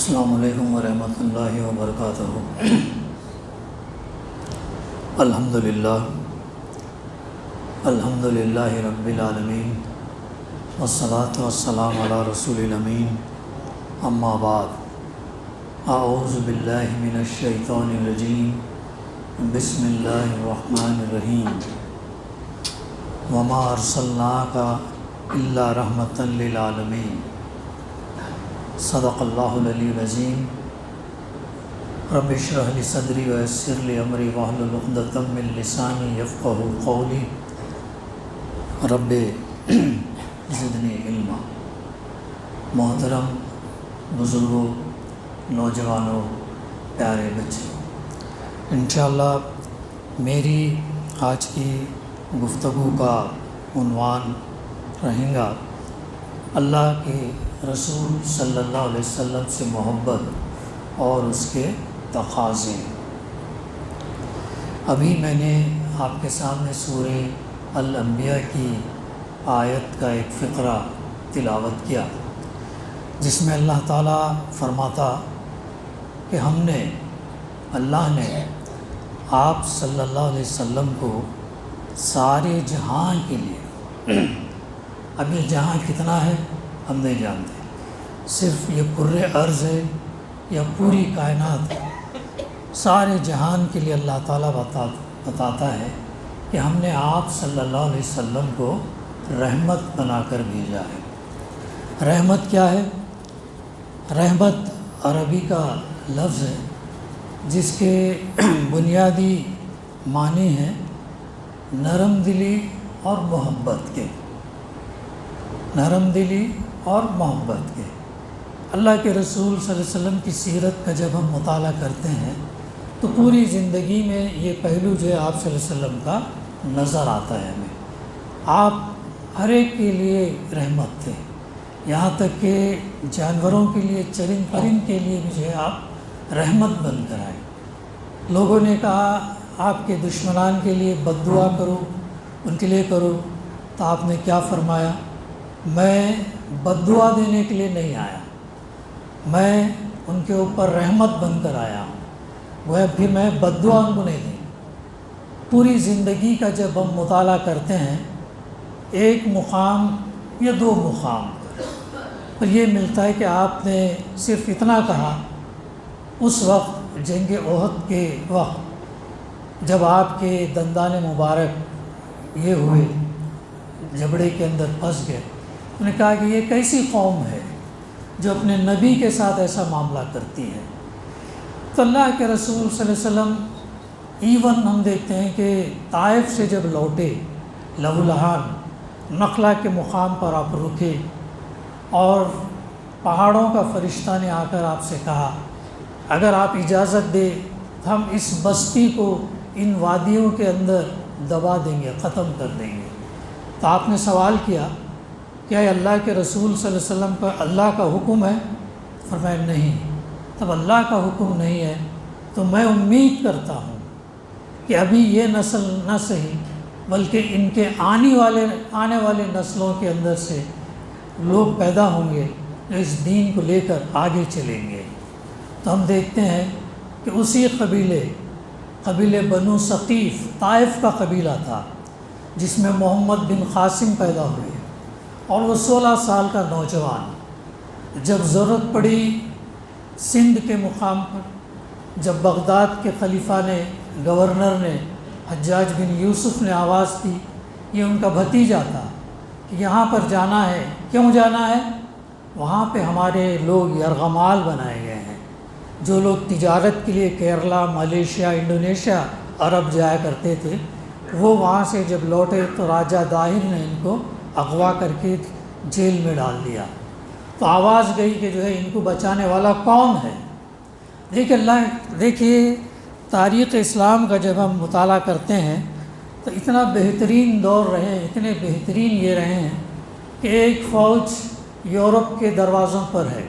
السلام علیکم ورحمۃ اللہ وبرکاتہ۔ الحمد للہ رب العالمین والصلاة والسلام علی رسول الامین، اما بعد، اعوذ باللہ من الشیطان الرجیم، بسم اللہ الرحمن الرحیم۔ وما ارسلناک الا رحمۃ للعالمین۔ صدق اللہ العلی العظیم۔ رب اشرح لی صدری ویسر لی امری واحلل عقدۃ من لسانی یفقہوا قولی۔ رب زدنی علما۔ محترم بزرگوں، نوجوانوں، پیارے بچے، انشاءاللہ میری آج کی گفتگو کا عنوان رہے گا اللہ کے رسول صلی اللہ علیہ وسلم سے محبت اور اس کے تقاضے۔ ابھی میں نے آپ کے سامنے سورہ الانبیاء کی آیت کا ایک فقرہ تلاوت کیا، جس میں اللہ تعالیٰ فرماتا کہ اللہ نے آپ صلی اللہ علیہ وسلم کو سارے جہاں کے لیے، اب یہ جہاں کتنا ہے ہم نہیں جانتے، صرف یہ کرۂ ارض ہے یا پوری کائنات ہے، سارے جہان کے لیے اللہ تعالیٰ بتاتا ہے کہ ہم نے آپ صلی اللہ علیہ وسلم کو رحمت بنا کر بھیجا ہے۔ رحمت کیا ہے؟ رحمت عربی کا لفظ ہے جس کے بنیادی معنی ہیں نرم دلی اور محبت کے، نرم دلی اور محبت کے۔ اللہ کے رسول صلی اللہ علیہ وسلم کی سیرت کا جب ہم مطالعہ کرتے ہیں تو پوری زندگی میں یہ پہلو جو ہے آپ صلی اللہ علیہ وسلم کا نظر آتا ہے ہمیں۔ آپ ہر ایک کے لیے رحمت تھے، یہاں تک کہ جانوروں کے لیے، چرند پرند کے لیے بھی جو ہے آپ رحمت بن کر آئے۔ لوگوں نے کہا آپ کے دشمنان کے لیے بد دعا کرو، ان کے لیے کرو، تو آپ نے کیا فرمایا؟ میں بد دعا دینے کے لیے نہیں آیا، میں ان کے اوپر رحمت بن کر آیا ہوں، وہ پھر میں بد دعا ان کو نہیں دیں۔ پوری زندگی کا جب ہم مطالعہ کرتے ہیں، ایک مقام یا دو مقام پر یہ ملتا ہے کہ آپ نے صرف اتنا کہا اس وقت جنگ احد کے وقت، جب آپ کے دندان مبارک یہ ہوئے، جبڑے کے اندر پھنس گئے، انہوں نے کہا کہ یہ کیسی قوم ہے جو اپنے نبی کے ساتھ ایسا معاملہ کرتی ہے۔ تو اللہ کے رسول صلی اللہ علیہ وسلم ایون ہم دیکھتے ہیں کہ طائف سے جب لوٹے، لہولہان نخلا کے مقام پر آپ رکے اور پہاڑوں کا فرشتہ نے آ کر آپ سے کہا اگر آپ اجازت دے تو ہم اس بستی کو ان وادیوں کے اندر دبا دیں گے، ختم کر دیں گے۔ تو آپ نے سوال کیا کیا اللہ کے رسول صلی اللہ علیہ وسلم کا اللہ کا حکم ہے؟ فرمایا نہیں۔ تب اللہ کا حکم نہیں ہے تو میں امید کرتا ہوں کہ ابھی یہ نسل نہ صحیح بلکہ ان کے آنے والے نسلوں کے اندر سے لوگ پیدا ہوں گے جو اس دین کو لے کر آگے چلیں گے۔ تو ہم دیکھتے ہیں کہ اسی قبیلے بنو ثقیف، طائف کا قبیلہ تھا جس میں محمد بن قاسم پیدا ہوئے، اور وہ 16 سال کا نوجوان جب ضرورت پڑی سندھ کے مقام پر، جب بغداد کے خلیفہ نے، گورنر نے، حجاج بن یوسف نے آواز دی، یہ ان کا بھتیجا تھا کہ یہاں پر جانا ہے۔ کیوں جانا ہے؟ وہاں پہ ہمارے لوگ یرغمال بنائے گئے ہیں، جو لوگ تجارت کے لیے کیرلا، ملیشیا، انڈونیشیا، عرب جایا کرتے تھے، وہ وہاں سے جب لوٹے تو راجہ داہر نے ان کو اغوا کر کے جیل میں ڈال دیا۔ تو آواز گئی کہ جو ہے ان کو بچانے والا کون ہے؟ دیکھیے تاریخ اسلام کا جب ہم مطالعہ کرتے ہیں تو اتنا بہترین دور رہے، اتنے بہترین یہ رہے ہیں کہ ایک فوج یورپ کے دروازوں پر ہے،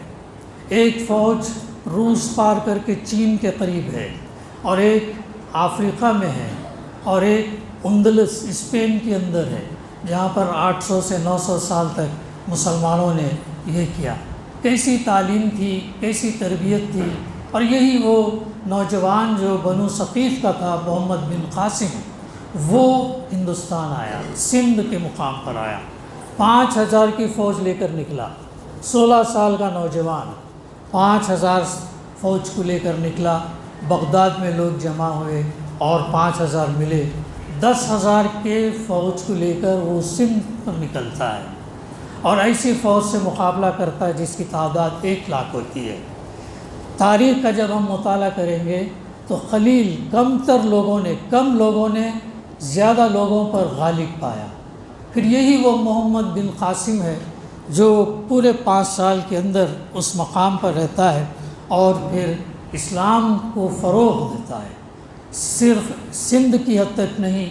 ایک فوج روس پار کر کے چین کے قریب ہے، اور ایک افریقہ میں ہے، اور ایک اندلس اسپین کے اندر ہے، جہاں پر 800 سے 900 سال تک مسلمانوں نے یہ کیا۔ کیسی تعلیم تھی، کیسی تربیت تھی۔ اور یہی وہ نوجوان جو بنو ثقیف کا تھا، محمد بن قاسم، وہ ہندوستان آیا، سندھ کے مقام پر آیا، 5000 کی فوج لے کر نکلا۔ 16 سال کا نوجوان 5000 فوج کو لے کر نکلا۔ بغداد میں لوگ جمع ہوئے اور 5000 ملے۔ 10,000 کے فوج کو لے کر وہ سندھ پر نکلتا ہے اور ایسی فوج سے مقابلہ کرتا ہے جس کی تعداد 1 لاکھ ہوتی ہے۔ تاریخ کا جب ہم مطالعہ کریں گے تو قلیل کم لوگوں نے زیادہ لوگوں پر غالب پایا۔ پھر یہی وہ محمد بن قاسم ہے جو پورے 5 سال کے اندر اس مقام پر رہتا ہے اور پھر اسلام کو فروغ دیتا ہے۔ صرف سندھ کی حد تک نہیں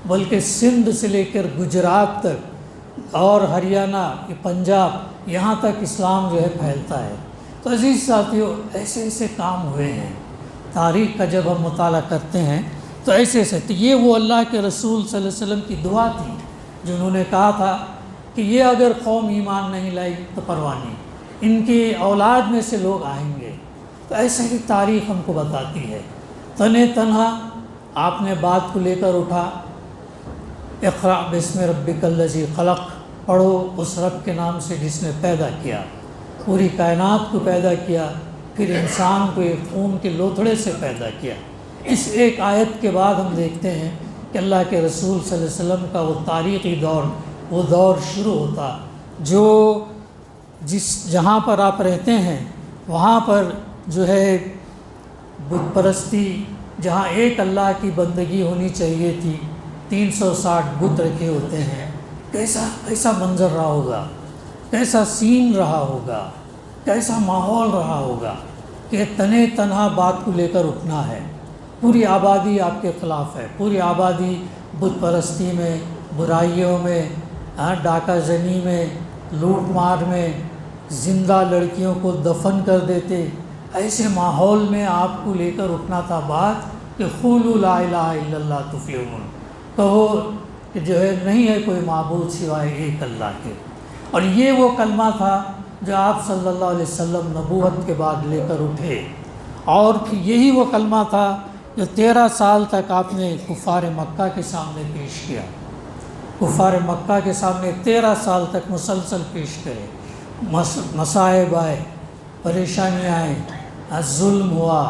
بلکہ سندھ سے لے کر گجرات تک اور ہریانہ، پنجاب، یہاں تک اسلام جو ہے پھیلتا ہے۔ تو عزیز ساتھیوں، ایسے ایسے کام ہوئے ہیں۔ تاریخ کا جب ہم مطالعہ کرتے ہیں تو ایسے تو یہ وہ اللہ کے رسول صلی اللہ علیہ وسلم کی دعا تھی جو انہوں نے کہا تھا کہ یہ اگر قوم ایمان نہیں لائی تو پرواہ نہیں، ان کی اولاد میں سے لوگ آئیں گے۔ تو ایسے ہی تاریخ ہم کو بتاتی ہے۔ تنہا آپ نے بات کو لے کر اٹھا، اقرأ بسم ربک الذی خلق، پڑھو اس رب کے نام سے جس نے پیدا کیا، پوری کائنات کو پیدا کیا، پھر انسان کو ایک خون کے لوتھڑے سے پیدا کیا۔ اس ایک آیت کے بعد ہم دیکھتے ہیں کہ اللہ کے رسول صلی اللہ علیہ وسلم کا وہ تاریخی دور، وہ دور شروع ہوتا جو جہاں پر آپ رہتے ہیں وہاں پر جو ہے بت پرستی، جہاں ایک اللہ کی بندگی ہونی چاہیے تھی، 360 بت رکھے ہوتے ہیں۔ کیسا منظر رہا ہوگا، کیسا سین رہا ہوگا، کیسا ماحول رہا ہوگا کہ تنہا بات کو لے کر اٹھنا ہے۔ پوری آبادی آپ کے خلاف ہے، پوری آبادی بت پرستی میں، برائیوں میں، ڈاکہ زنی میں، لوٹ مار میں، زندہ لڑکیوں کو دفن کر دیتے۔ ایسے ماحول میں آپ کو لے کر اٹھنا تھا بات کہ قولوا لا الہ الا اللہ تفلحون، کہو کہ جو ہے نہیں ہے کوئی معبود سوائے ایک اللہ کے۔ اور یہ وہ کلمہ تھا جو آپ صلی اللہ علیہ وسلم نبوت کے بعد لے کر اٹھے، اور پھر یہی وہ کلمہ تھا جو 13 سال تک آپ نے کفار مکہ کے سامنے پیش کیا۔ کفار مکہ کے سامنے 13 سال تک مسلسل پیش کرے۔ مصائب آئے، پریشانیاں آئیں، ظلم ہوا،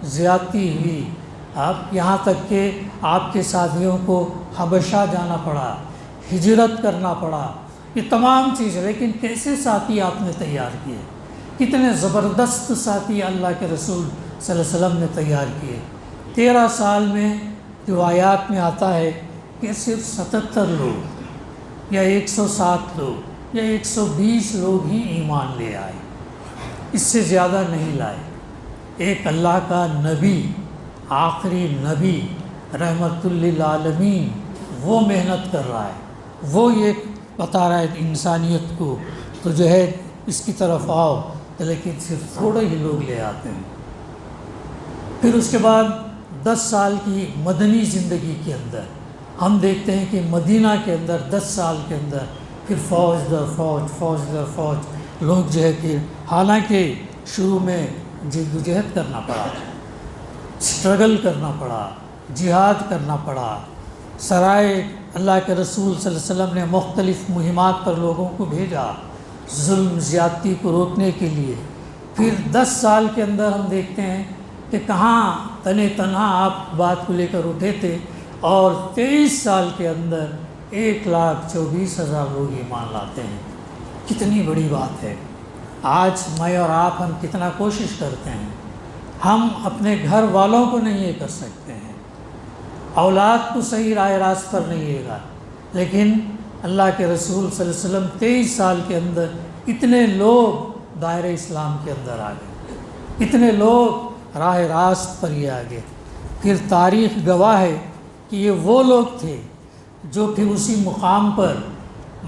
زیادتی ہوئی، یہاں تک کہ آپ کے ساتھیوں کو حبشہ جانا پڑا، ہجرت کرنا پڑا، یہ تمام چیزیں۔ لیکن کیسے ساتھی آپ نے تیار کیے، کتنے زبردست ساتھی اللہ کے رسول صلی اللہ علیہ وسلم نے تیار کیے۔ 13 سال میں روایات میں آتا ہے کہ صرف 77 لوگ یا 107 لوگ یا 120 لوگ ہی ایمان لے آئے، اس سے زیادہ نہیں لائے۔ ایک اللہ کا نبی، آخری نبی رحمت للعالمین، وہ محنت کر رہا ہے، وہ یہ بتا رہا ہے انسانیت کو تو جو ہے اس کی طرف آؤ، لیکن صرف تھوڑے ہی لوگ لے آتے ہیں۔ پھر اس کے بعد 10 سال کی مدنی زندگی کے اندر ہم دیکھتے ہیں کہ مدینہ کے اندر 10 سال کے اندر پھر فوج در فوج لوگ جو ہے کہ حالانکہ شروع میں جدوجہد کرنا پڑا، اسٹرگل کرنا پڑا، جہاد کرنا پڑا، سرائے اللہ کے رسول صلی اللہ علیہ وسلم نے مختلف مہمات پر لوگوں کو بھیجا ظلم زیادتی کو روکنے کے لیے۔ پھر 10 سال کے اندر ہم دیکھتے ہیں کہ کہاں تنہا آپ بات کو لے کر اٹھے تھے، اور 23 سال کے اندر 1,24,000 لوگ ایمان لاتے ہیں۔ کتنی بڑی بات ہے۔ آج میں اور آپ ہم کتنا کوشش کرتے ہیں، ہم اپنے گھر والوں کو نہیں یہ کر سکتے ہیں، اولاد کو صحیح راہ راست پر نہیں لے گا، لیکن اللہ کے رسول صلی اللہ علیہ وسلم 23 سال کے اندر اتنے لوگ دائرہ اسلام کے اندر آ گئے، اتنے لوگ راہ راست پر یہ آ گئے۔ پھر تاریخ گواہ ہے کہ یہ وہ لوگ تھے جو پھر اسی مقام پر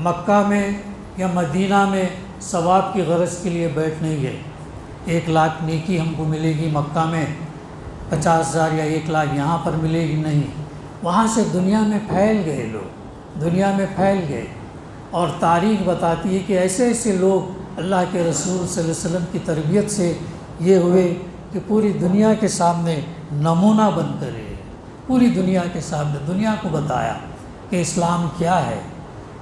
مکہ میں یا مدینہ میں ثواب کی غرض کے لیے بیٹھ نہیں گئے۔ 1 لاکھ نیکی ہم کو ملے گی مکہ میں، 50,000 یا 1 لاکھ یہاں پر ملے گی، نہیں، وہاں سے دنیا میں پھیل گئے لوگ، دنیا میں پھیل گئے۔ اور تاریخ بتاتی ہے کہ ایسے ایسے لوگ اللہ کے رسول صلی اللہ علیہ وسلم کی تربیت سے یہ ہوئے کہ پوری دنیا کے سامنے نمونہ بن کر رہے، پوری دنیا کے سامنے دنیا کو بتایا کہ اسلام کیا ہے۔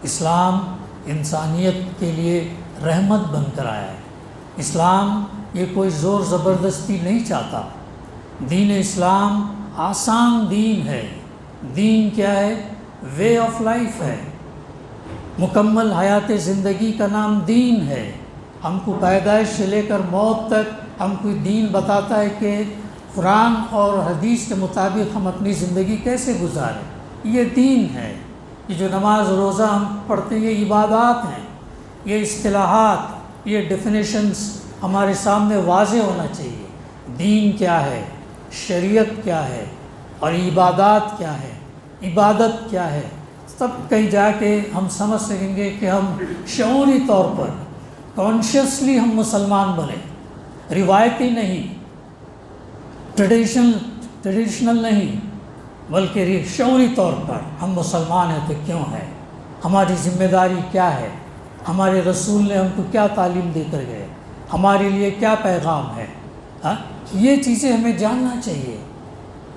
اسلام انسانیت کے لیے رحمت بن کر آیا ہے۔ اسلام یہ کوئی زور زبردستی نہیں چاہتا۔ دین اسلام آسان دین ہے۔ دین کیا ہے؟ وے آف لائف ہے۔ مکمل حیات زندگی کا نام دین ہے۔ ہم کو پیدائش سے لے کر موت تک ہم کو دین بتاتا ہے کہ قرآن اور حدیث کے مطابق ہم اپنی زندگی کیسے گزاریں۔ یہ دین ہے۔ یہ جو نماز روزہ ہم پڑھتے ہیں یہ عبادات ہیں۔ یہ اصطلاحات، یہ ڈیفینیشنز ہمارے سامنے واضح ہونا چاہیے۔ دین کیا ہے، شریعت کیا ہے، اور عبادات کیا ہے، عبادت کیا ہے، تب کہیں جا کے ہم سمجھ سکیں گے کہ ہم شعوری طور پر کانشیسلی ہم مسلمان بنے، روایتی نہیں، ٹریڈیشنل نہیں، بلکہ شعوری طور پر ہم مسلمان ہیں تو کیوں ہے، ہماری ذمہ داری کیا ہے، ہمارے رسول نے ہم کو کیا تعلیم دے کر گئے، ہمارے لیے کیا پیغام ہے۔ یہ چیزیں ہمیں جاننا چاہیے۔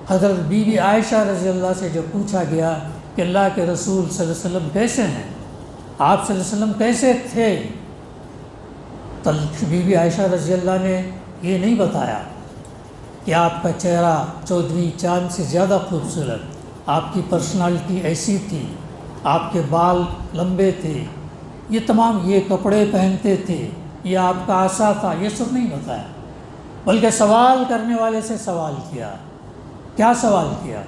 حضرت بی بی عائشہ رضی اللہ سے جب پوچھا گیا کہ اللہ کے رسول صلی اللہ علیہ وسلم کیسے ہیں، آپ صلی اللہ علیہ وسلم کیسے تھے، تو بی بی عائشہ رضی اللہ نے یہ نہیں بتایا کہ آپ کا چہرہ چودھویں چاند سے زیادہ خوبصورت، آپ کی پرسنالٹی ایسی تھی، آپ کے بال لمبے تھے، یہ تمام، یہ کپڑے پہنتے تھے، یہ آپ کا عصا تھا، یہ سب نہیں بتایا، بلکہ سوال کرنے والے سے سوال کیا۔ کیا سوال کیا؟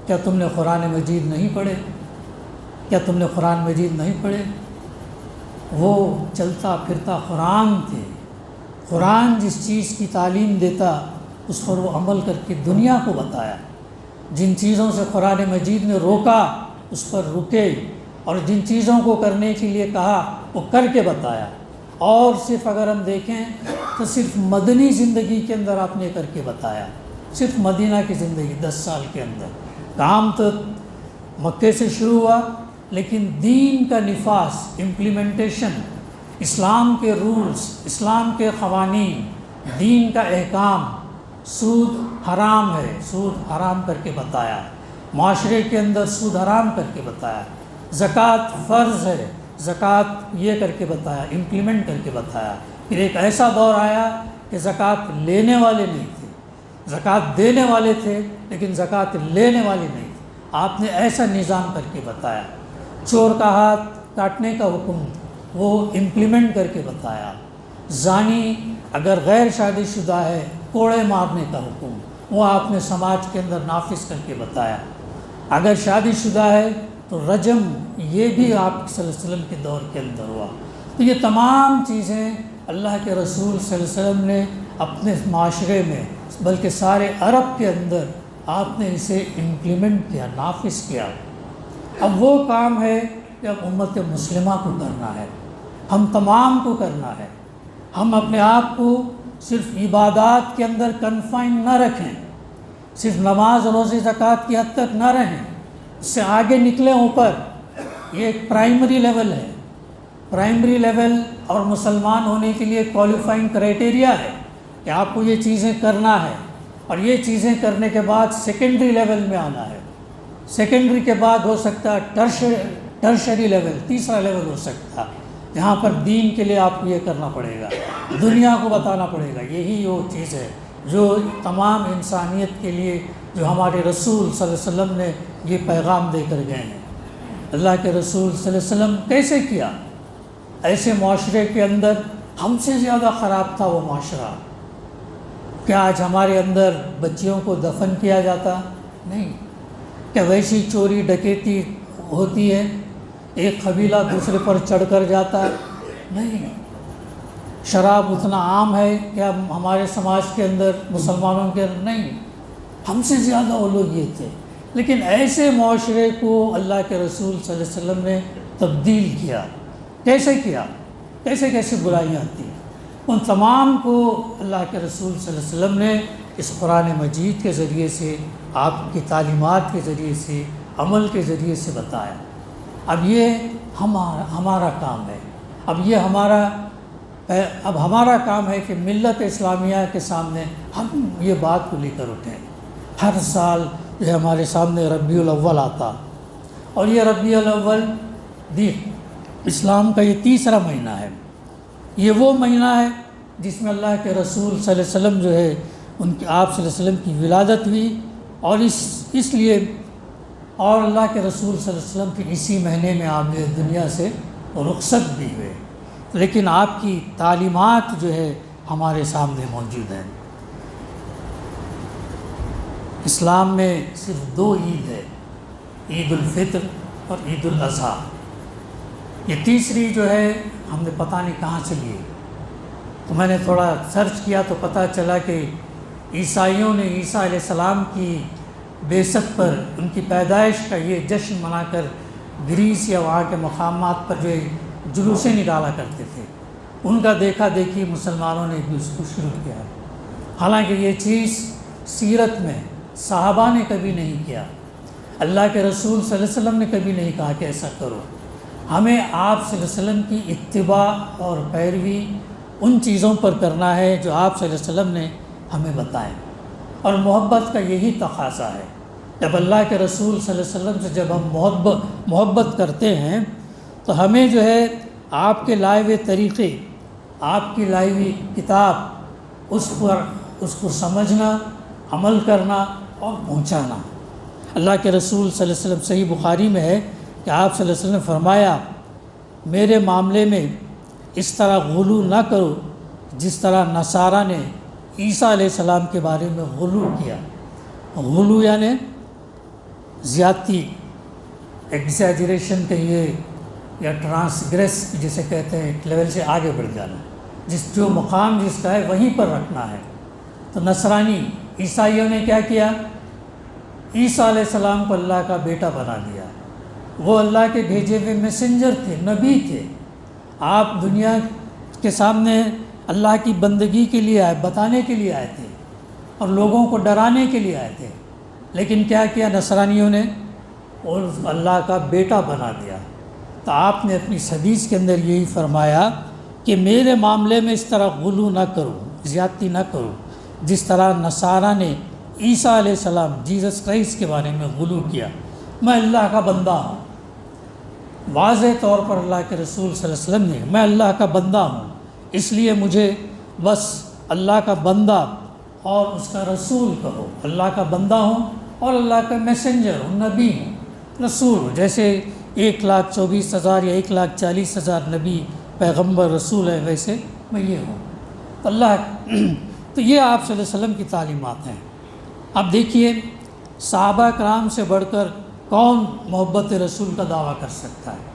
کیا تم نے قرآن مجید نہیں پڑھے؟ کیا تم نے قرآن مجید نہیں پڑھے؟ وہ چلتا پھرتا قرآن تھے۔ قرآن جس چیز کی تعلیم دیتا اس پر وہ عمل کر کے دنیا کو بتایا۔ جن چیزوں سے قرآن مجید نے روکا اس پر رکے، اور جن چیزوں کو کرنے کے لیے کہا وہ کر کے بتایا۔ اور صرف اگر ہم دیکھیں تو صرف مدنی زندگی کے اندر آپ نے کر کے بتایا، صرف مدینہ کی زندگی 10 سال کے اندر کام تو مکے سے شروع ہوا، لیکن دین کا نفاذ، امپلیمنٹیشن، اسلام کے رولز، اسلام کے قوانین، دین کا احکام، سود حرام ہے، سود حرام کر کے بتایا، معاشرے کے اندر سود حرام کر کے بتایا، زکوٰۃ فرض ہے، زکوٰۃ یہ کر کے بتایا، امپلیمنٹ کر کے بتایا۔ پھر ایک ایسا دور آیا کہ زکوٰۃ لینے والے نہیں تھے، زکوٰۃ دینے والے تھے لیکن زکوٰۃ لینے والے نہیں تھے۔ آپ نے ایسا نظام کر کے بتایا۔ چور کا ہاتھ کاٹنے کا حکم وہ امپلیمنٹ کر کے بتایا۔ زانی اگر غیر شادی شدہ ہے کوڑے مارنے کا حکم وہ آپ نے سماج کے اندر نافذ کر کے بتایا۔ اگر شادی شدہ ہے تو رجم، یہ بھی آپ صلی اللہ علیہ وسلم کے دور کے اندر ہوا۔ تو یہ تمام چیزیں اللہ کے رسول صلی اللہ علیہ وسلم نے اپنے معاشرے میں، بلکہ سارے عرب کے اندر آپ نے اسے امپلیمنٹ کیا، نافذ کیا۔ اب وہ کام ہے کہ اب امت مسلمہ کو کرنا ہے، ہم تمام کو کرنا ہے۔ ہم اپنے آپ کو صرف عبادات کے اندر کنفائن نہ رکھیں، صرف نماز روزے زکوٰۃ کی حد تک نہ رہیں، اس سے آگے نکلیں اوپر۔ یہ ایک پرائمری لیول ہے، پرائمری لیول، اور مسلمان ہونے کے لیے کوالیفائنگ کرائٹیریا ہے کہ آپ کو یہ چیزیں کرنا ہے، اور یہ چیزیں کرنے کے بعد سیکنڈری لیول میں آنا ہے۔ سیکنڈری کے بعد ہو سکتا ہے ٹرشری لیول، تیسرا لیول ہو سکتا ہے، جہاں پر دین کے لیے آپ کو یہ کرنا پڑے گا، دنیا کو بتانا پڑے گا۔ یہی وہ چیز ہے جو تمام انسانیت کے لیے، جو ہمارے رسول صلی اللہ علیہ وسلم نے یہ پیغام دے کر گئے ہیں۔ اللہ کے رسول صلی اللہ علیہ وسلم کیسے کیا؟ ایسے معاشرے کے اندر ہم سے زیادہ خراب تھا وہ معاشرہ۔ کیا آج ہمارے اندر بچیوں کو دفن کیا جاتا؟ نہیں۔ کیا ویسی چوری ڈکیتی ہوتی ہے؟ ایک قبیلہ دوسرے پر چڑھ کر جاتا؟ نہیں۔ شراب اتنا عام ہے کیا ہمارے سماج کے اندر، مسلمانوں کے اندر؟ نہیں۔ ہم سے زیادہ وہ لوگ یہ تھے، لیکن ایسے معاشرے کو اللہ کے رسول صلی اللہ علیہ وسلم نے تبدیل کیا۔ کیسے کیا؟ کیسے کیسے برائیاں تھیں، ان تمام کو اللہ کے رسول صلی اللہ علیہ وسلم نے اس قرآن مجید کے ذریعے سے، آپ کی تعلیمات کے ذریعے سے، عمل کے ذریعے سے بتایا۔ اب یہ ہمارا کام ہے، اب یہ ہمارا اب ہمارا کام ہے کہ ملت اسلامیہ کے سامنے ہم یہ بات کو لے کر اٹھیں۔ ہر سال جو ہے ہمارے سامنے ربیع الاول آتا، اور یہ ربیع الاول اسلام کا یہ تیسرا مہینہ ہے۔ یہ وہ مہینہ ہے جس میں اللہ کے رسول صلی اللہ علیہ وسلم جو ہے آپ صلی اللہ علیہ وسلم کی ولادت ہوئی، اور اس لیے اور اللہ کے رسول صلی اللہ علیہ وسلم کی اسی مہینے میں آپ جو دنیا سے رخصت بھی ہوئے، لیکن آپ کی تعلیمات جو ہے ہمارے سامنے موجود ہیں۔ اسلام میں صرف 2 عید ہے، عید الفطر اور عید الاضحیٰ۔ یہ تیسری جو ہے ہم نے پتہ نہیں کہاں سے لی، تو میں نے تھوڑا سرچ کیا تو پتہ چلا کہ عیسائیوں نے عیسیٰ علیہ السلام کی بعثت پر ان کی پیدائش کا یہ جشن منا کر گریس یا وہاں کے مقامات پر جو جلوسیں نکالا کرتے تھے، ان کا دیکھا دیکھی مسلمانوں نے بھی اس کو شروع کیا، حالانکہ یہ چیز سیرت میں صحابہ نے کبھی نہیں کیا، اللہ کے رسول صلی اللہ علیہ وسلم نے کبھی نہیں کہا کہ ایسا کرو۔ ہمیں آپ صلی اللہ علیہ وسلم کی اتباع اور پیروی ان چیزوں پر کرنا ہے جو آپ صلی اللہ علیہ وسلم نے ہمیں بتائیں، اور محبت کا یہی تقاضا ہے۔ جب اللہ کے رسول صلی اللہ علیہ وسلم سے جب ہم محبت کرتے ہیں تو ہمیں جو ہے آپ کے لائے ہوئے طریقے، آپ کی لائی ہوئی کتاب، اس کو سمجھنا، عمل کرنا اور پہنچانا۔ اللہ کے رسول صلی اللہ علیہ وسلم صحیح بخاری میں ہے کہ آپ صلی اللہ علیہ وسلم نے فرمایا، میرے معاملے میں اس طرح غلو نہ کرو جس طرح نصارہ نے عیسیٰ علیہ السلام کے بارے میں غلو کیا۔ غلو یعنی زیادتی، ایگزیجریشن کہیے یا ٹرانسگریس جسے کہتے ہیں، ایک لیول سے آگے بڑھ جانا، جو مقام جس کا ہے وہیں پر رکھنا ہے۔ تو نصرانی عیسائیوں نے کیا کیا؟ عیسیٰ علیہ السلام کو اللہ کا بیٹا بنا دیا۔ وہ اللہ کے بھیجے ہوئے میسنجر تھے، نبی تھے، آپ دنیا کے سامنے اللہ کی بندگی کے لیے آئے، بتانے کے لیے آئے تھے اور لوگوں کو ڈرانے کے لیے آئے تھے، لیکن کیا کیا نصرانیوں نے؟ اور اللہ کا بیٹا بنا دیا۔ تو آپ نے اپنی حدیث کے اندر یہی فرمایا کہ میرے معاملے میں اس طرح غلو نہ کرو، زیادتی نہ کرو جس طرح نصارہ نے عیسیٰ علیہ السلام جیزس کرائسٹ کے بارے میں غلو کیا۔ میں اللہ کا بندہ ہوں، واضح طور پر اللہ کے رسول صلی اللہ علیہ وسلم نے، میں اللہ کا بندہ ہوں، اس لیے مجھے بس اللہ کا بندہ اور اس کا رسول کہو۔ اللہ کا بندہ ہوں اور اللہ کا میسنجر ہوں، نبی ہوں، رسول ہوں۔ جیسے 1,24,000 یا 1,40,000 نبی پیغمبر رسول ہے، ویسے میں یہ ہوں۔ تو یہ آپ صلی اللہ علیہ وسلم کی تعلیمات ہیں۔ اب دیکھیے، صحابہ کرام سے بڑھ کر کون محبت رسول کا دعویٰ کر سکتا ہے؟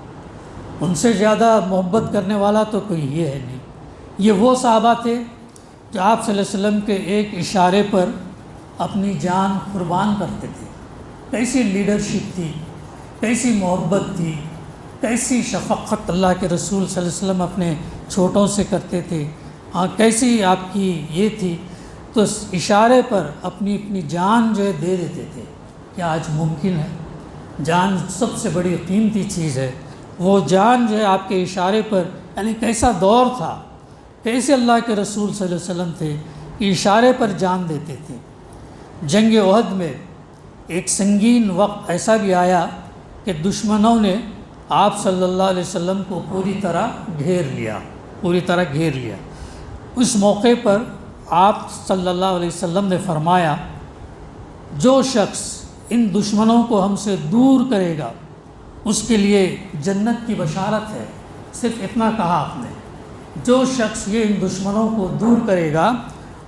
ان سے زیادہ محبت کرنے والا تو کوئی یہ ہے نہیں۔ یہ وہ صحابہ تھے جو آپ صلی اللہ علیہ وسلم کے ایک اشارے پر اپنی جان قربان کرتے تھے۔ کیسی لیڈرشپ تھی، کیسی محبت تھی، کیسی شفقت اللہ کے رسول صلی اللہ علیہ وسلم اپنے چھوٹوں سے کرتے تھے، ہاں کیسی آپ کی یہ تھی، تو اس اشارے پر اپنی جان جو ہے دے دیتے تھے۔ کیا آج ممکن ہے؟ جان سب سے بڑی قیمتی چیز ہے، وہ جان جو ہے آپ کے اشارے پر، یعنی کیسا دور تھا، کیسے اللہ کے رسول صلی اللہ علیہ وسلم تھے کہ اشارے پر جان دیتے تھے۔ جنگ احد میں ایک سنگین وقت ایسا بھی آیا کہ دشمنوں نے آپ صلی اللہ علیہ وسلم کو پوری طرح گھیر لیا۔ اس موقع پر آپ صلی اللہ علیہ وسلم نے فرمایا، جو شخص ان دشمنوں کو ہم سے دور کرے گا اس کے لیے جنت کی بشارت ہے۔ صرف اتنا کہا آپ نے، جو شخص یہ ان دشمنوں کو دور کرے گا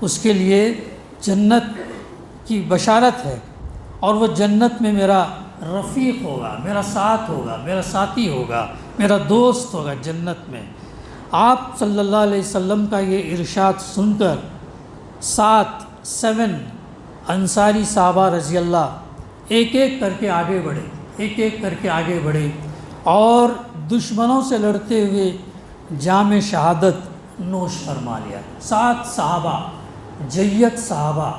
اس کے لیے جنت کی بشارت ہے، اور وہ جنت میں میرا رفیق ہوگا، میرا ساتھ ہوگا، میرا ساتھی ہوگا، میرا دوست ہوگا جنت میں۔ آپ صلی اللہ علیہ وسلم کا یہ ارشاد سن کر 7 انصاری صحابہ رضی اللہ ایک ایک کر کے آگے بڑھے اور دشمنوں سے لڑتے ہوئے جام شہادت نوش فرما لیا۔ 7 صحابہ، جیت صحابہ،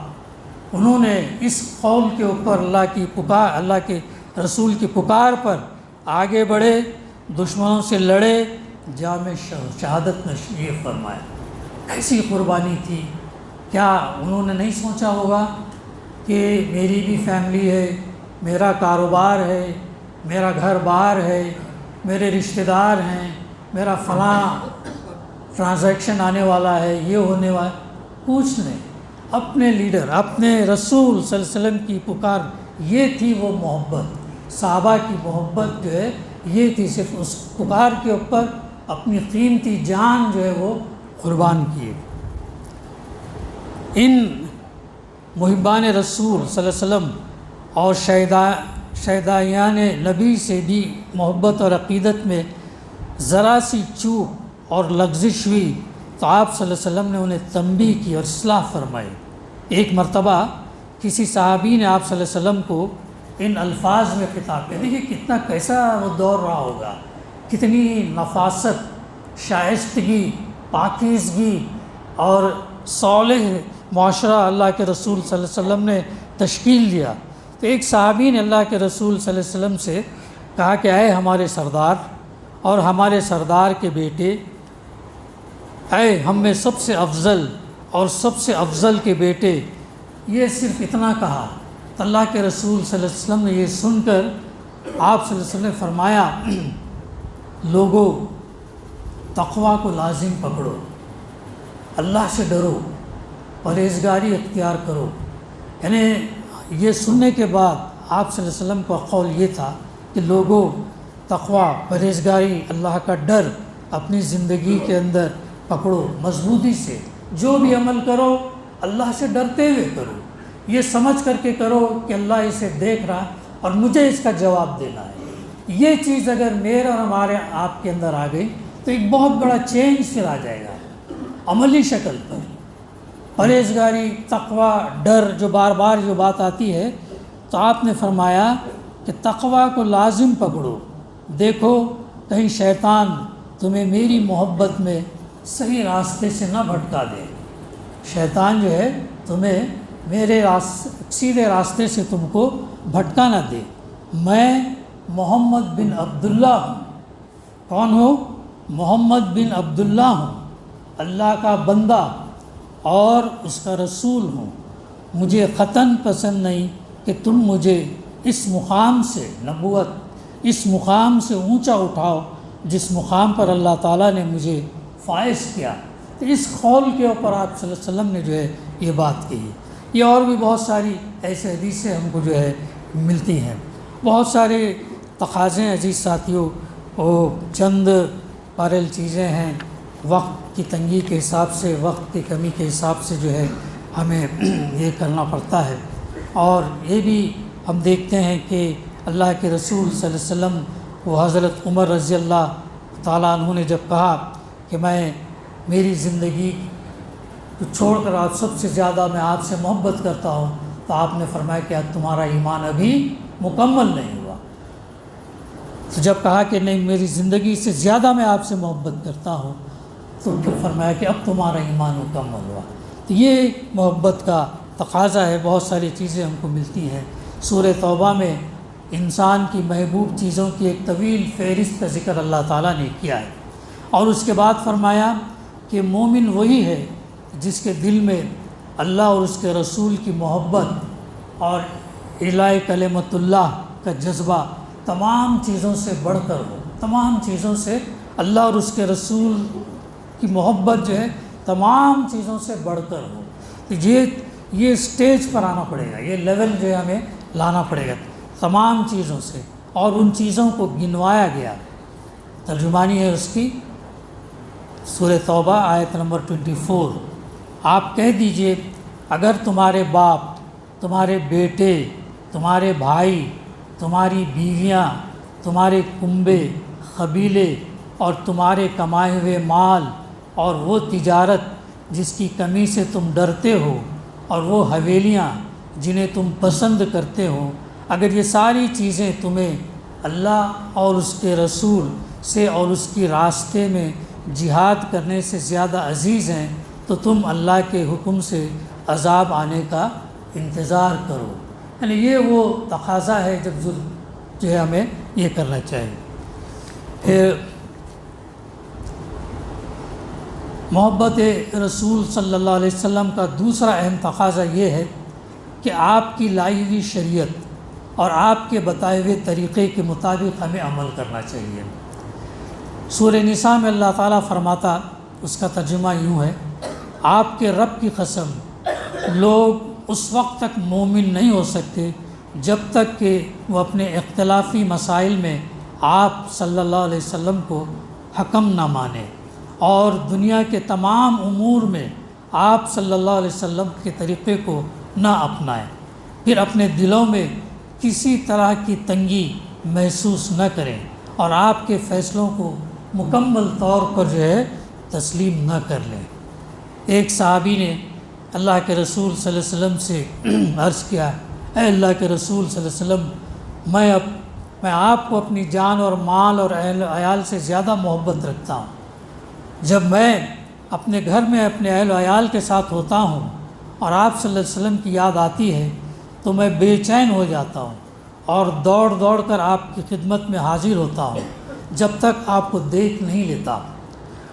انہوں نے اس قول کے اوپر اللہ کے رسول کی پکار پر آگے بڑھے، دشمنوں سے لڑے جام شہادت نشریف فرمایا۔ کیسی قربانی تھی! کیا انہوں نے نہیں سوچا ہوگا کہ میری بھی فیملی ہے، میرا کاروبار ہے، میرا گھر بار ہے، میرے رشتہ دار ہیں، میرا فلاں ٹرانزیکشن آنے والا ہے، یہ ہونے والا، کچھ نہیں۔ اپنے لیڈر، اپنے رسول صلی اللہ علیہ وسلم کی پکار، یہ تھی وہ محبت۔ صحابہ کی محبت جو ہے یہ تھی، صرف اس پکار کے اوپر اپنی قیمتی جان جو ہے وہ قربان کیے۔ ان محبان رسول صلی اللہ علیہ وسلم اور شہدائیان نبی سے بھی محبت اور عقیدت میں ذرا سی چوک اور لغزش ہوئی تو آپ صلی اللہ علیہ وسلم نے انہیں تنبیہ کی اور اصلاح فرمائی۔ ایک مرتبہ کسی صحابی نے آپ صلی اللہ علیہ وسلم کو ان الفاظ میں خطاب کیا۔ دیکھیے کتنا کیسا وہ دور رہا ہوگا، کتنی نفاست، شائستگی، پاکیزگی اور صالح معاشرہ اللہ کے رسول صلی اللہ علیہ وسلم نے تشکیل دیا۔ تو ایک صحابی نے اللہ کے رسول صلی اللہ علیہ وسلم سے کہا کہ اے ہمارے سردار اور ہمارے سردار کے بیٹے، اے ہم میں سب سے افضل اور سب سے افضل کے بیٹے، یہ صرف اتنا کہا تو اللہ کے رسول صلی اللہ علیہ وسلم نے یہ سن کر آپ صلی اللہ علیہ وسلم نے فرمایا، لوگوں تقویٰ کو لازم پکڑو، اللہ سے ڈرو، پرہیزگاری اختیار کرو۔ یعنی یہ سننے کے بعد آپ صلی اللہ علیہ وسلم کا قول یہ تھا کہ لوگوں تقویٰ، پرہیزگاری، اللہ کا ڈر اپنی زندگی کے اندر پکڑو مضبوطی سے۔ جو بھی عمل کرو اللہ سے ڈرتے ہوئے کرو، یہ سمجھ کر کے کرو کہ اللہ اسے دیکھ رہا اور مجھے اس کا جواب دینا ہے۔ یہ چیز اگر میرے اور ہمارے آپ کے اندر آ گئی تو ایک بہت بڑا چینج پھر آ جائے گا عملی شکل پر۔ پرہیزگاری، تقویٰ، ڈر، جو بار بار جو بات آتی ہے تو آپ نے فرمایا کہ تقویٰ کو لازم پکڑو، دیکھو کہیں شیطان تمہیں میری محبت میں صحیح راستے سے نہ بھٹکا دے۔ شیطان جو ہے تمہیں میرے سیدھے راستے سے تم کو بھٹکا نہ دے۔ میں محمد بن عبداللہ ہوں۔ کون ہوں؟ محمد بن عبداللہ ہوں، اللہ کا بندہ اور اس کا رسول ہوں۔ مجھے قطعاً پسند نہیں کہ تم مجھے اس مقام سے، نبوت، اس مقام سے اونچا اٹھاؤ جس مقام پر اللہ تعالیٰ نے مجھے فائز کیا۔ تو اس قول کے اوپر آپ صلی اللہ علیہ وسلم نے جو ہے یہ بات کہی۔ یہ اور بھی بہت ساری ایسے حدیثیں ہم کو جو ہے ملتی ہیں، بہت سارے تقاضے عزیز ساتھیوں، وہ چند پارل چیزیں ہیں، وقت کی تنگی کے حساب سے، وقت کی کمی کے حساب سے جو ہے ہمیں یہ کرنا پڑتا ہے۔ اور یہ بھی ہم دیکھتے ہیں کہ اللہ کے رسول صلی اللہ علیہ وسلم وہ حضرت عمر رضی اللہ تعالیٰ عنہ نے جب کہا کہ میں میری زندگی کو چھوڑ کر آپ سب سے زیادہ میں آپ سے محبت کرتا ہوں، تو آپ نے فرمایا کہ تمہارا ایمان ابھی مکمل نہیں ہوا۔ تو جب کہا کہ نہیں میری زندگی سے زیادہ میں آپ سے محبت کرتا ہوں، تو پھر فرمایا کہ اب تمہارا ایمان مکمل ہوا۔ تو یہ محبت کا تقاضا ہے۔ بہت ساری چیزیں ہم کو ملتی ہیں۔ سورہ توبہ میں انسان کی محبوب چیزوں کی ایک طویل فہرست کا ذکر اللہ تعالیٰ نے کیا ہے، اور اس کے بعد فرمایا کہ مومن وہی ہے جس کے دل میں اللہ اور اس کے رسول کی محبت اور اعلاء کلمت اللہ کا جذبہ تمام چیزوں سے بڑھ کر ہو، تمام چیزوں سے اللہ اور اس کے رسول کی محبت جو ہے تمام چیزوں سے بڑھ کر ہو۔ تو یہ اسٹیج پر آنا پڑے گا، یہ لیول جو ہے ہمیں لانا پڑے گا تمام چیزوں سے، اور ان چیزوں کو گنوایا گیا۔ ترجمانی ہے اس کی سورہ توبہ آیت نمبر 24۔ آپ کہہ دیجئے اگر تمہارے باپ، تمہارے بیٹے، تمہارے بھائی، تمہاری بیویاں، تمہارے کنبے، قبیلے اور تمہارے کمائے ہوئے مال اور وہ تجارت جس کی کمی سے تم ڈرتے ہو اور وہ حویلیاں جنہیں تم پسند کرتے ہو، اگر یہ ساری چیزیں تمہیں اللہ اور اس کے رسول سے اور اس کی راستے میں جہاد کرنے سے زیادہ عزیز ہیں تو تم اللہ کے حکم سے عذاب آنے کا انتظار کرو۔ یعنی یہ وہ تقاضا ہے جو ہے ہمیں یہ کرنا چاہیے۔ پھر محبت رسول صلی اللہ علیہ وسلم کا دوسرا اہم تقاضا یہ ہے کہ آپ کی لائی ہوئی شریعت اور آپ کے بتائے ہوئے طریقے کے مطابق ہمیں عمل کرنا چاہیے۔ سورہ نساء میں اللہ تعالیٰ فرماتا، اس کا ترجمہ یوں ہے، آپ کے رب کی قسم لوگ اس وقت تک مومن نہیں ہو سکتے جب تک کہ وہ اپنے اختلافی مسائل میں آپ صلی اللہ علیہ وسلم کو حکم نہ مانیں اور دنیا کے تمام امور میں آپ صلی اللہ علیہ وسلم کے طریقے کو نہ اپنائیں، پھر اپنے دلوں میں کسی طرح کی تنگی محسوس نہ کریں اور آپ کے فیصلوں کو مکمل طور پر تسلیم نہ کر لیں۔ ایک صحابی نے اللہ کے رسول صلی اللہ علیہ وسلم سے عرض کیا، اے اللہ کے رسول صلی اللہ علیہ وسلم، میں آپ کو اپنی جان اور مال اور اہل عیال سے زیادہ محبت رکھتا ہوں۔ جب میں اپنے گھر میں اپنے اہل و عیال کے ساتھ ہوتا ہوں اور آپ صلی اللہ علیہ وسلم کی یاد آتی ہے تو میں بے چین ہو جاتا ہوں اور دوڑ دوڑ کر آپ کی خدمت میں حاضر ہوتا ہوں جب تک آپ کو دیکھ نہیں لیتا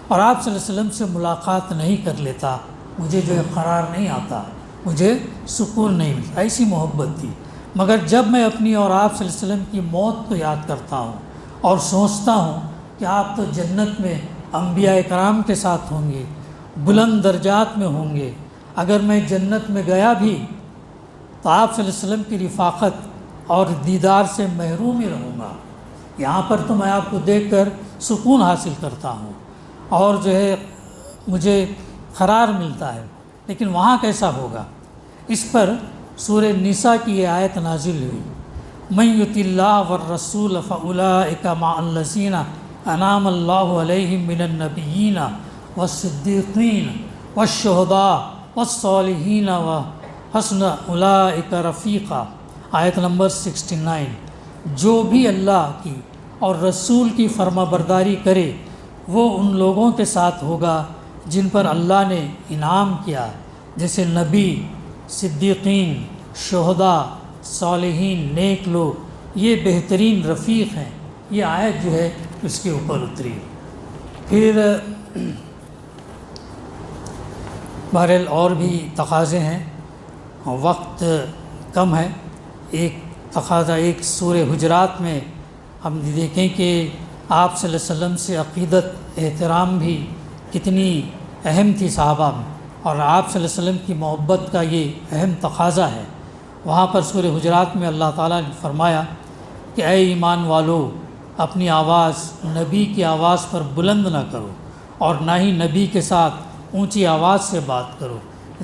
اور آپ صلی اللہ علیہ وسلم سے ملاقات نہیں کر لیتا، مجھے قرار نہیں آتا، مجھے سکون نہیں ملتا۔ ایسی محبت تھی۔ مگر جب میں اپنی اور آپ صلی اللہ علیہ وسلم کی موت کو یاد کرتا ہوں اور سوچتا ہوں کہ آپ تو جنت میں انبیاء کرام کے ساتھ ہوں گے، بلند درجات میں ہوں گے، اگر میں جنت میں گیا بھی تو آپ صلی اللہ علیہ وسلم کی رفاقت اور دیدار سے محروم ہی رہوں گا۔ یہاں پر تو میں آپ کو دیکھ کر سکون حاصل کرتا ہوں اور مجھے قرار ملتا ہے، لیکن وہاں کیسا ہوگا؟ اس پر سورہ نساء کی یہ آیت نازل ہوئی، من یطع اللہ والرسول فاولئک مع الذین انعم اللہ علیہم من النبیین والصدیقین والشہداء والصالحین وحسن اولئک رفیقا۔ آیت نمبر 69۔ جو بھی اللہ کی اور رسول کی فرما برداری کرے وہ ان لوگوں کے ساتھ ہوگا جن پر اللہ نے انعام کیا، جیسے نبی، صدیقین، شہداء، صالحین، نیک لوگ، یہ بہترین رفیق ہیں۔ یہ آیت اس کے اوپر اتری۔ پھر بہرحال اور بھی تقاضے ہیں، وقت کم ہے۔ ایک تقاضا، ایک سورہ حجرات میں ہم دیکھیں کہ آپ صلی اللہ علیہ وسلم سے عقیدت، احترام بھی کتنی اہم تھی صحابہ میں، اور آپ صلی اللہ علیہ وسلم کی محبت کا یہ اہم تقاضا ہے۔ وہاں پر سورہ حجرات میں اللہ تعالیٰ نے فرمایا کہ اے ایمان والو، اپنی آواز نبی کی آواز پر بلند نہ کرو اور نہ ہی نبی کے ساتھ اونچی آواز سے بات کرو،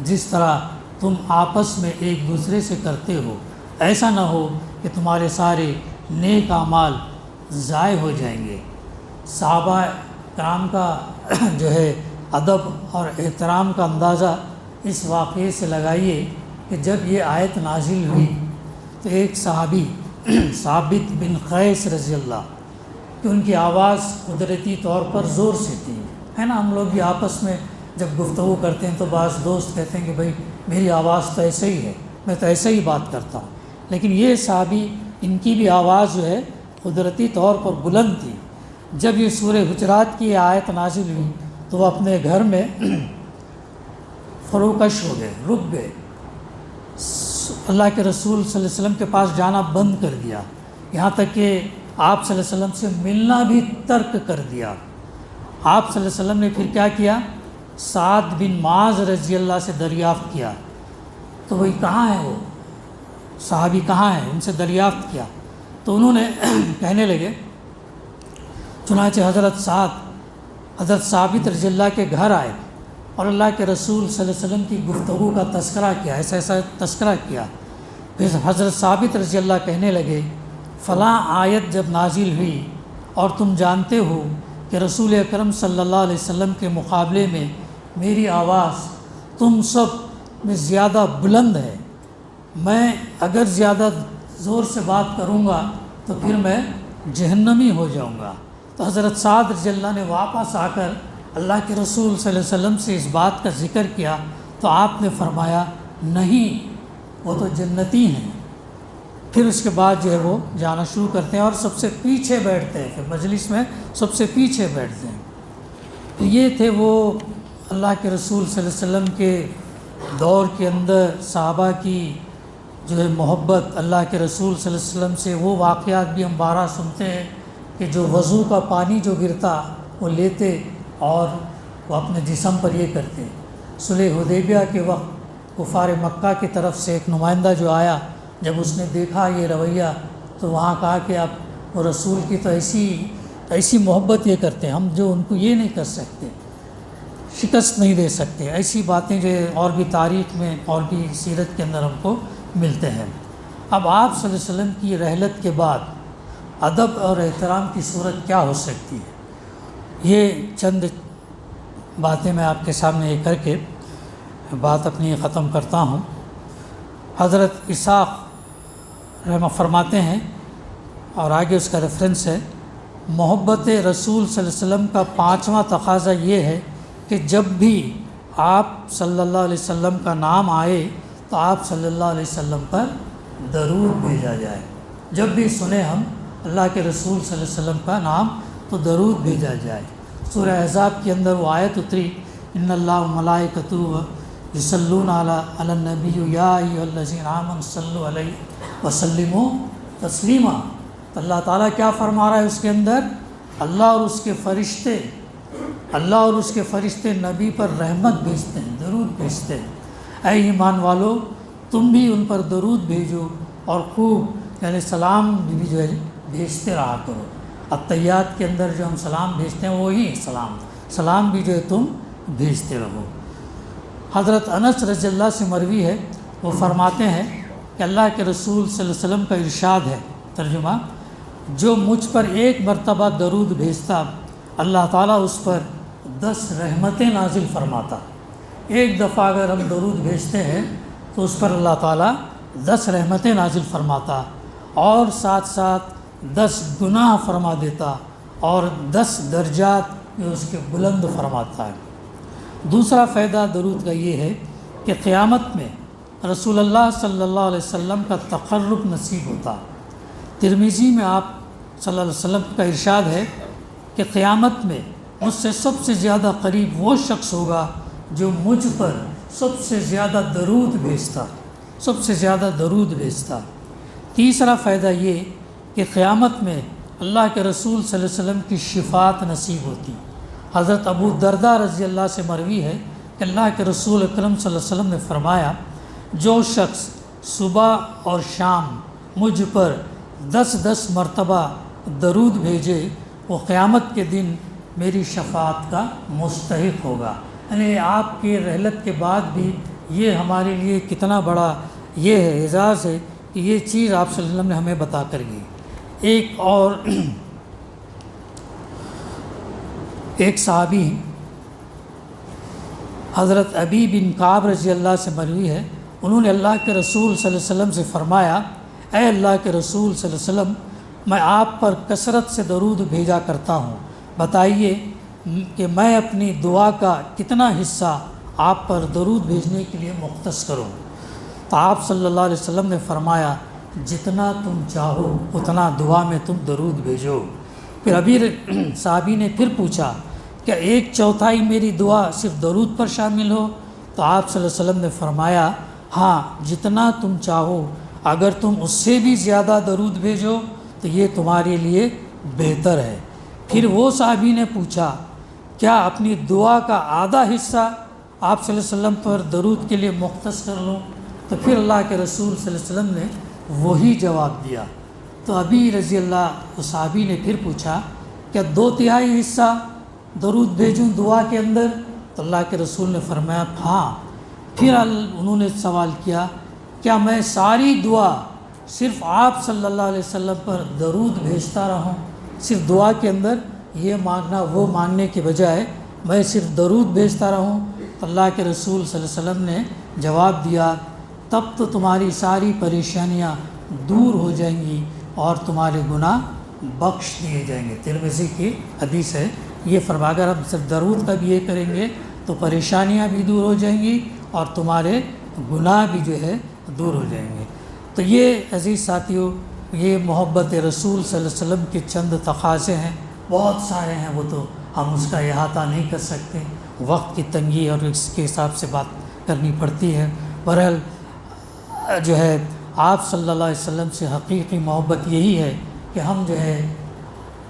جس طرح تم آپس میں ایک دوسرے سے کرتے ہو، ایسا نہ ہو کہ تمہارے سارے نیک اعمال ضائع ہو جائیں گے۔ صحابہ کرام کا ادب اور احترام کا اندازہ اس واقعے سے لگائیے کہ جب یہ آیت نازل ہوئی تو ایک صحابی ثابت بن قیس رضی اللہ کہ ان کی آواز قدرتی طور پر زور سے تھی، ہے نا؟ ہم لوگ بھی آپس میں جب گفتگو کرتے ہیں تو بعض دوست کہتے ہیں کہ بھائی میری آواز تو ایسے ہی ہے، میں تو ایسے ہی بات کرتا ہوں، لیکن یہ صحابی، ان کی بھی آواز قدرتی طور پر بلند تھی۔ جب یہ سورہ حجرات کی آیت نازل ہوئی تو وہ اپنے گھر میں فروکش ہو گئے، رک گئے، اللہ کے رسول صلی اللہ علیہ وسلم کے پاس جانا بند کر دیا، یہاں تک کہ آپ صلی اللہ علیہ وسلم سے ملنا بھی ترک کر دیا۔ آپ صلی اللہ علیہ وسلم نے پھر کیا کیا؟ سعد بن معاذ رضی اللہ سے دریافت کیا، تو وہی کہاں ہے، وہ صحابی کہاں ہے، ان سے دریافت کیا تو انہوں نے کہنے لگے، چنانچہ حضرت ثابت رضی اللہ کے گھر آئے اور اللہ کے رسول صلی اللہ علیہ وسلم کی گفتگو کا تذکرہ کیا، ایسا تذکرہ کیا۔ پھر حضرت ثابت رضی اللہ کہنے لگے، فلاں آیت جب نازل ہوئی اور تم جانتے ہو کہ رسول اکرم صلی اللہ علیہ وسلم کے مقابلے میں میری آواز تم سب میں زیادہ بلند ہے، میں اگر زیادہ زور سے بات کروں گا تو پھر میں جہنمی ہو جاؤں گا۔ تو حضرت سعد رضی اللہ نے واپس آ کر اللہ کے رسول صلی اللہ علیہ وسلم سے اس بات کا ذکر کیا تو آپ نے فرمایا، نہیں، وہ تو جنتی ہیں۔ پھر اس کے بعد وہ جانا شروع کرتے ہیں اور سب سے پیچھے بیٹھتے ہیں، پھر مجلس میں سب سے پیچھے بیٹھتے ہیں۔ تو یہ تھے وہ اللہ کے رسول صلی اللہ علیہ وسلم کے دور کے اندر صحابہ کی جو ہے محبت اللہ کے رسول صلی اللہ علیہ وسلم سے، وہ واقعات بھی ہم بارہا سنتے ہیں کہ جو وضو کا پانی جو گرتا وہ لیتے اور وہ اپنے جسم پر یہ کرتے۔ صلح حدیبیہ کے وقت کفار مکہ کی طرف سے ایک نمائندہ جو آیا، جب اس نے دیکھا یہ رویہ تو وہاں کہا کہ اب وہ رسول کی تو ایسی محبت یہ کرتے ہیں، ہم جو ان کو یہ نہیں کر سکتے، شکست نہیں دے سکتے۔ ایسی باتیں جو اور بھی تاریخ میں اور بھی سیرت کے اندر ہم کو ملتے ہیں۔ اب آپ صلی اللہ علیہ وسلم کی رحلت کے بعد ادب اور احترام کی صورت کیا ہو سکتی ہے؟ یہ چند باتیں میں آپ کے سامنے یہ کر کے بات اپنی ختم کرتا ہوں۔ حضرت اسحاق رحمہ فرماتے ہیں، اور آگے اس کا ریفرنس ہے، محبت رسول صلی اللہ علیہ وسلم کا 5واں تقاضا یہ ہے کہ جب بھی آپ صلی اللہ علیہ وسلم کا نام آئے تو آپ صلی اللہ علیہ وسلم پر درود بھیجا جائے۔ جب بھی سنیں ہم اللہ کے رسول صلی اللہ علیہ وسلم کا نام تو درود بھیجا جائے۔ سورہ احزاب کے اندر وہ آیت اتری، ان اللہ ملائکتہ یصلون علی النبی یا ایھا الذین آمنوا صلوا علیہ وسلموا تسلیما۔ تو اللہ تعالیٰ کیا فرما رہا ہے اس کے اندر؟ اللہ اور اس کے فرشتے نبی پر رحمت بھیجتے ہیں، درود بھیجتے ہیں۔ اے ایمان والو تم بھی ان پر درود بھیجو اور خوب یعنی سلام بھی جو ہے بھیجتے رہا کرو۔ التحیات کے اندر جو ہم سلام بھیجتے ہیں وہی سلام بھی جو ہے تم بھیجتے رہو۔ حضرت انس رضی اللہ سے مروی ہے، وہ فرماتے ہیں کہ اللہ کے رسول صلی اللہ علیہ وسلم کا ارشاد ہے، ترجمہ، جو مجھ پر ایک مرتبہ درود بھیجتا اللہ تعالیٰ اس پر 10 رحمتیں نازل فرماتا۔ ایک دفعہ اگر ہم درود بھیجتے ہیں تو اس پر اللہ تعالیٰ 10 رحمتیں نازل فرماتا، اور ساتھ ساتھ 10 گناہ فرما دیتا، اور 10 درجات جو اس کے بلند فرماتا ہے۔ دوسرا فائدہ درود کا یہ ہے کہ قیامت میں رسول اللہ صلی اللہ علیہ وسلم کا تقرب نصیب ہوتا۔ ترمذی میں آپ صلی اللہ علیہ وسلم کا ارشاد ہے کہ قیامت میں مجھ سے سب سے زیادہ قریب وہ شخص ہوگا جو مجھ پر سب سے زیادہ درود بھیجتا۔ تیسرا فائدہ یہ کہ قیامت میں اللہ کے رسول صلی اللہ علیہ وسلم کی شفاعت نصیب ہوتی۔ حضرت ابو درداء رضی اللہ سے مروی ہے کہ اللہ کے رسول اکرم صلی اللہ علیہ وسلم نے فرمایا، جو شخص صبح اور شام مجھ پر 10 مرتبہ درود بھیجے وہ قیامت کے دن میری شفاعت کا مستحق ہوگا۔ یعنی آپ کی رحلت کے بعد بھی یہ ہمارے لیے کتنا بڑا یہ ہے اعزاز ہے کہ یہ چیز آپ صلی اللہ علیہ وسلم نے ہمیں بتا کر گئی۔ ایک صحابی حضرت ابی بن کعب رضی اللہ سے مروی ہے، انہوں نے اللہ کے رسول صلی اللہ علیہ وسلم سے فرمایا، اے اللہ کے رسول صلی اللہ علیہ وسلم، میں آپ پر کثرت سے درود بھیجا کرتا ہوں، بتائیے کہ میں اپنی دعا کا کتنا حصہ آپ پر درود بھیجنے کے لیے مختص کروں؟ تو آپ صلی اللہ علیہ وسلم نے فرمایا، جتنا تم چاہو اتنا دعا میں تم درود بھیجو۔ پھر ابھی صحابی نے پھر پوچھا، کیا 1/4 میری دعا صرف درود پر شامل ہو؟ تو آپ صلی اللہ علیہ وسلم نے فرمایا، ہاں جتنا تم چاہو، اگر تم اس سے بھی زیادہ درود بھیجو تو یہ تمہارے لیے بہتر ہے۔ پھر وہ صحابی نے پوچھا، کیا اپنی دعا کا آدھا حصہ آپ صلی اللہ علیہ وسلم پر درود کے لیے مختص کر لوں؟ تو پھر اللہ کے رسول صلی اللہ علیہ وسلم نے وہی جواب دیا۔ تو ابھی رضی اللہ صحابی نے پھر پوچھا، کیا 2/3 حصہ درود بھیجوں دعا کے اندر؟ تو اللہ کے رسول نے فرمایا ہاں۔ پھر انہوں نے سوال کیا، کیا میں ساری دعا صرف آپ صلی اللہ علیہ وسلم پر درود بھیجتا رہوں؟ صرف دعا کے اندر یہ مانگنا وہ مانگنے کے بجائے میں صرف درود بھیجتا رہوں؟ اللہ کے رسول صلی اللہ علیہ وسلم نے جواب دیا، تب تو تمہاری ساری پریشانیاں دور ہو جائیں گی اور تمہارے گناہ بخش دیے جائیں گے۔ ترمذی کی حدیث ہے یہ فرما، اگر ہم صرف درود کا بھی یہ کریں گے تو پریشانیاں بھی دور ہو جائیں گی اور تمہارے گناہ بھی جو ہے دور ہو جائیں گے۔ تو یہ عزیز ساتھیوں، یہ محبت رسول صلی اللہ علیہ وسلم کے چند تقاضے ہیں، بہت سارے ہیں، وہ تو ہم اس کا احاطہ نہیں کر سکتے، وقت کی تنگی اور اس کے حساب سے بات کرنی پڑتی ہے۔ بہرحال جو ہے آپ صلی اللہ علیہ وسلم سے حقیقی محبت یہی ہے کہ ہم جو ہے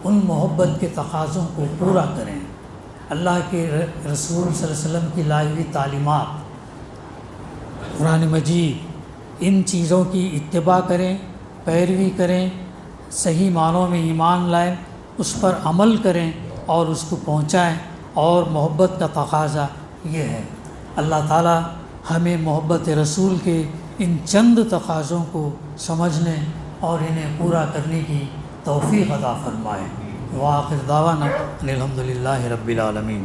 ان محبت کے تقاضوں کو پورا کریں، اللہ کے رسول صلی اللہ علیہ وسلم کی لائی ہوئی تعلیمات، قرآن مجید، ان چیزوں کی اتباع کریں، پیروی کریں، صحیح معنوں میں ایمان لائیں، اس پر عمل کریں اور اس کو پہنچائیں۔ اور محبت کا تقاضا یہ ہے۔ اللہ تعالی ہمیں محبت رسول کے ان چند تقاضوں کو سمجھنے اور انہیں پورا کرنے کی توفیق عطا فرمائے۔ وآخر دعوانا الحمد للہ رب العالمین۔